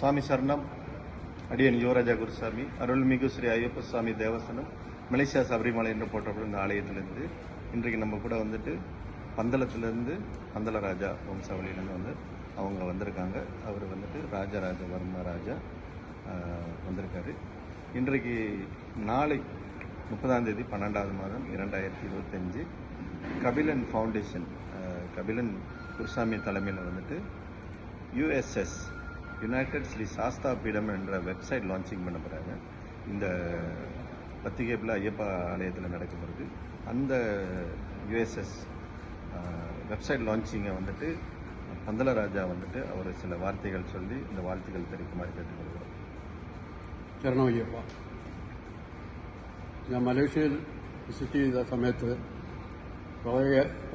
சுவாமி சரணம். அடியன் யுவராஜா குருசாமி, அருள்மிகு ஸ்ரீ ஐயப்ப சுவாமி தேவஸ்தானம், மலேசியா சபரிமலை என்று போற்றப்படும் இந்த ஆலயத்திலிருந்து இன்றைக்கு நம்ம கூட வந்துட்டு பந்தளத்திலிருந்து பந்தளராஜா வம்சாவளியிலேருந்து வந்து அவங்க வந்திருக்காங்க. அவர் வந்துட்டு ராஜராஜ வர்ம ராஜா வந்திருக்காரு. இன்றைக்கு நாளை 30ஆம் தேதி 12வது மாதம் 2025 கபிலன் ஃபவுண்டேஷன், கபிலன் குருசாமி தலைமையில் வந்துட்டு யுஎஸ்எஸ் யுனைடெட் ஸ்ரீ சாஸ்தா பீடம் என்ற வெப்சைட் லான்ச்சிங் பண்ண போகிறாங்க. இந்த பத்திகேப்பில் ஐயப்பா ஆலயத்தில் நடக்கப்படுது. அந்த யுஎஸ்எஸ் வெப்சைட் லான்ச்சிங்கை வந்துட்டு பந்தளராஜா வந்துட்டு அவர் சில வார்த்தைகள் சொல்லி இந்த வாழ்த்துக்கள் தெரிவிக்குமாறு കേട്ടുകൊള്ളുക. ശരണം അയ്യപ്പ. ഞാൻ മലേഷ്യയിൽ വിസിറ്റ് ചെയ്ത സമയത്ത്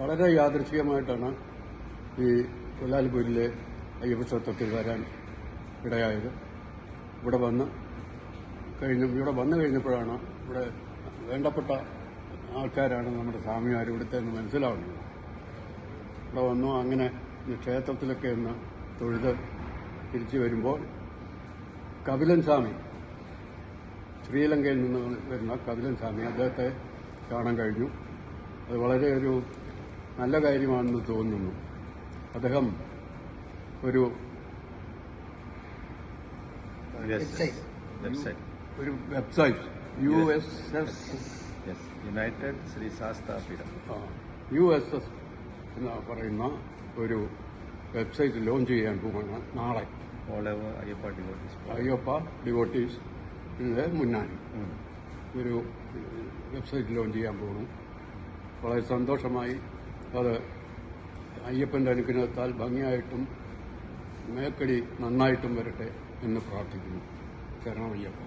വളരെ യാദൃച്ഛികമായിട്ടാണ് ഈ കൊല്ലാലിപ്പൂരിലെ അയ്യപ്പ ക്ഷേത്രത്തിൽ വരാൻ ഇടയായത്. ഇവിടെ വന്നു കഴിഞ്ഞപ്പോഴാണ് ഇവിടെ വേണ്ടപ്പെട്ട ആൾക്കാരാണ് നമ്മുടെ സ്വാമിമാർ ഇവിടുത്തെ എന്ന് മനസ്സിലാവുന്നത്. ഇവിടെ വന്നു അങ്ങനെ ക്ഷേത്രത്തിലൊക്കെ ഒന്ന് തൊഴുത് തിരിച്ചു വരുമ്പോൾ കപിലൻ സ്വാമി, ശ്രീലങ്കയിൽ നിന്ന് വരുന്ന കപിലൻ സ്വാമി, അദ്ദേഹത്തെ കാണാൻ കഴിഞ്ഞു. അത് വളരെ ഒരു നല്ല കാര്യമാണെന്ന് തോന്നുന്നു. അദ്ദേഹം ഒരു വെബ്സൈറ്റ് യുണൈറ്റഡ് ശ്രീ ശാസ്താ പീഠം USS എന്ന് പറയുന്ന ഒരു വെബ്സൈറ്റ് ലോഞ്ച് ചെയ്യാൻ പോവുകയാണ് നാളെ. അയ്യപ്പ ഡിവോട്ടീസിന്റെ മുന്നായി ഒരു വെബ്സൈറ്റ് ലോഞ്ച് ചെയ്യാൻ പോകുന്നു. വളരെ സന്തോഷമായി. അത് അയ്യപ്പന്റെ അനുഗ്രഹത്താൽ ഭംഗിയായിട്ടും മേക്കടി നന്നായിട്ടും വരട്ടെ എന്ന് പ്രാർത്ഥിക്കുന്നു. ശരണം അയ്യപ്പ.